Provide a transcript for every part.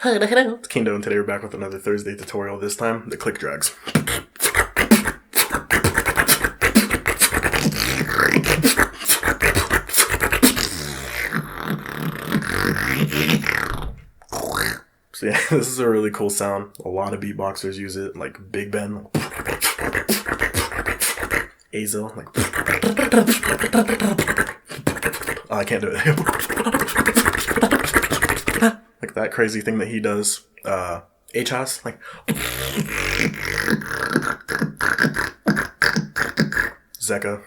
It's Kindo, and today we're back with another Thursday tutorial. This time, the click drags. So yeah, this is a really cool sound. A lot of beatboxers use it, like Big Ben, Azo, like oh, I can't do it. Like that crazy thing that he does. H-House, like Zeka.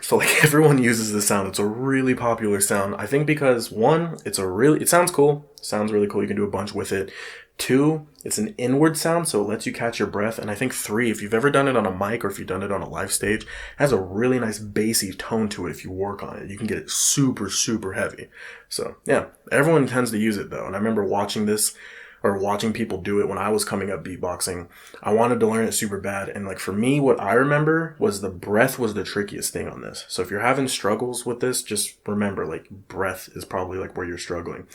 So like everyone uses this sound. It's a really popular sound. I think because one, it sounds cool. Sounds really cool. You can do a bunch with it. Two, it's an inward sound, so it lets you catch your breath. And I think three, if you've ever done it on a mic or if you've done it on a live stage, it has a really nice bassy tone to it if you work on it. You can get it super, super heavy. So yeah, everyone tends to use it though. And I remember watching people do it when I was coming up beatboxing. I wanted to learn it super bad. And like for me, what I remember was the breath was the trickiest thing on this. So if you're having struggles with this, just remember like breath is probably like where you're struggling.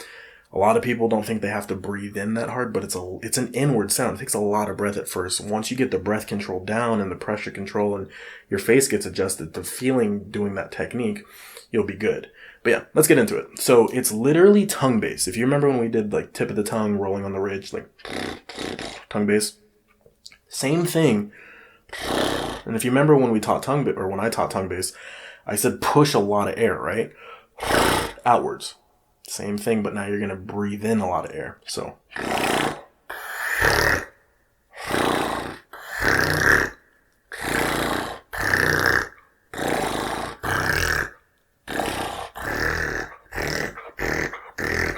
A lot of people don't think they have to breathe in that hard, but it's an inward sound. It takes a lot of breath at first. Once you get the breath control down and the pressure control and your face gets adjusted to feeling doing that technique, you'll be good. But yeah, let's get into it. So it's literally tongue bass. If you remember when we did like tip of the tongue, rolling on the ridge, like tongue bass, same thing. And if you remember when we taught when I taught tongue bass, I said push a lot of air, right? Outwards. Same thing, but now you're going to breathe in a lot of air. So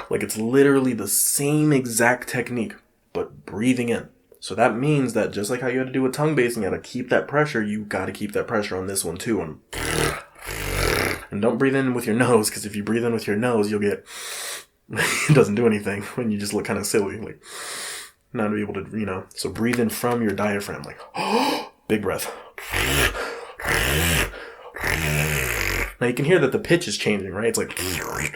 like it's literally the same exact technique, but breathing in. So that means that just like how you had to do with tongue bass, and you got to keep that pressure, you got to keep that pressure on this one too. And don't breathe in with your nose, because if you breathe in with your nose, you'll get... it doesn't do anything when you just look kind of silly. Like, not to be able to, So breathe in from your diaphragm. Like, big breath. Now you can hear that the pitch is changing, right? It's like,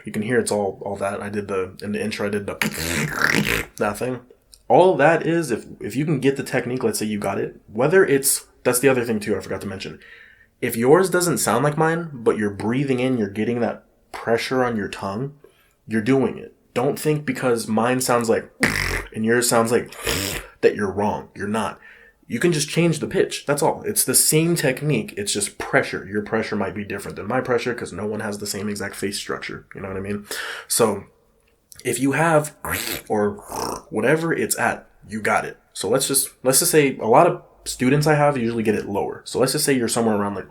you can hear it's all that. In the intro, I did that thing. All that is, if you can get the technique, let's say you got it, that's the other thing too I forgot to mention. If yours doesn't sound like mine, but you're breathing in, you're getting that pressure on your tongue, you're doing it. Don't think because mine sounds like and yours sounds like that you're wrong. You're not. You can just change the pitch. That's all. It's the same technique. It's just pressure. Your pressure might be different than my pressure because no one has the same exact face structure. You know what I mean? So if you have or whatever it's at, you got it. So let's just say a lot of students I have usually get it lower. So let's just say you're somewhere around like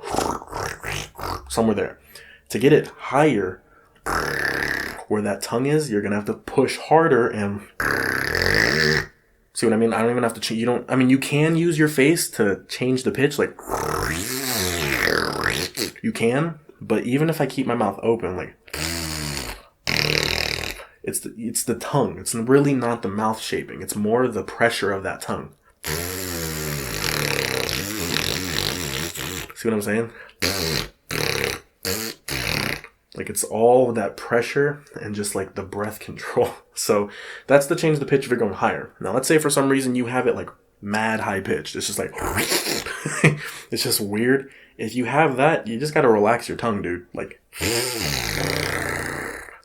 somewhere there. To get it higher where that tongue is, you're going to have to push harder and see what I mean? I don't even have to you can use your face to change the pitch. Like you can, but even if I keep my mouth open, like it's the tongue. It's really not the mouth shaping. It's more the pressure of that tongue. See what I'm saying? Like it's all that pressure and just like the breath control. So that's the change the pitch if you're going higher. Now let's say for some reason you have it like mad high pitched. It's just like, it's just weird. If you have that, you just got to relax your tongue, dude. Like,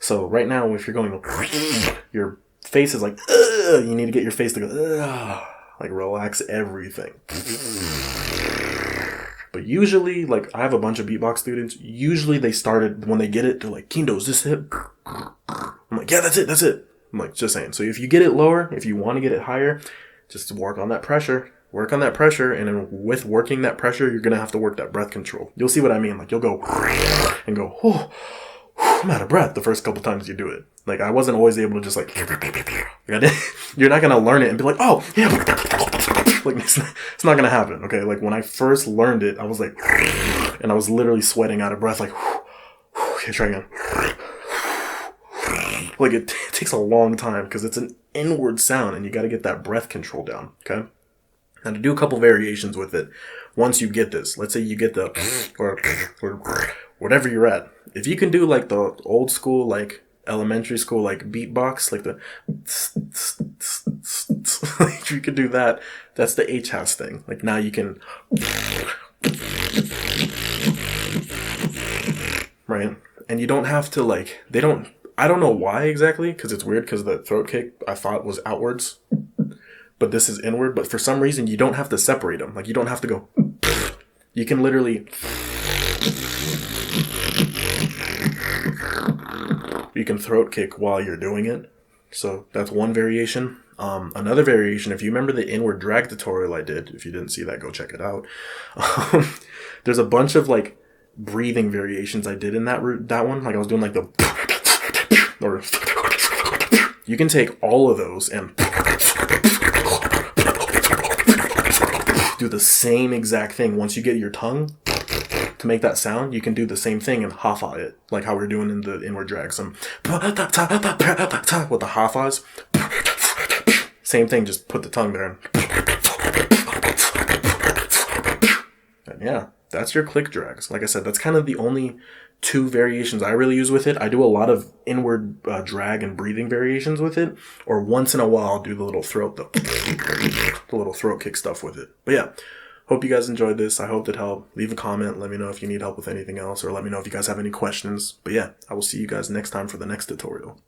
so right now, if you're going, your face is like, you need to get your face to go, like relax everything. But usually, like, I have a bunch of beatbox students. Usually they started, when they get it, they're like, Kindo, is this it? I'm like, yeah, that's it. I'm like, just saying. So if you get it lower, if you want to get it higher, just work on that pressure. Work on that pressure. And then with working that pressure, you're going to have to work that breath control. You'll see what I mean. Like, you'll go and go, oh, I'm out of breath the first couple times you do it. Like, I wasn't always able to just like, you're not going to learn it and be like, oh, yeah. Like, it's not going to happen, okay? Like, when I first learned it, I was like, and I was literally sweating out of breath, like, okay, try again. Like, it takes a long time because it's an inward sound and you got to get that breath control down, okay? Now, to do a couple variations with it, once you get this, let's say you get the, or whatever you're at. If you can do, like, the old school, like, elementary school like beatbox, like the like you could do that. That's the H house thing. Like now you can, right? And you don't have to like, they don't, I don't know why exactly, because it's weird because the throat kick I thought was outwards, but this is inward. But for some reason you don't have to separate them. Like you don't have to go, you can literally, you can throat kick while you're doing it. So that's one variation. Another variation, if you remember the inward drag tutorial I did, if you didn't see that, go check it out. There's a bunch of like breathing variations I did in that one. Like I was doing like the, or you can take all of those and do the same exact thing. Once you get your tongue to make that sound, you can do the same thing and ha-fa it, like how we're doing in the inward drag. Some with the ha-fas. Same thing, just put the tongue there. And yeah, that's your click drags. Like I said, that's kind of the only two variations I really use with it. I do a lot of inward drag and breathing variations with it, or once in a while I'll do the little throat, the little throat kick stuff with it. But yeah, hope you guys enjoyed this. I hope it helped. Leave a comment. Let me know if you need help with anything else, or let me know if you guys have any questions. But yeah, I will see you guys next time for the next tutorial.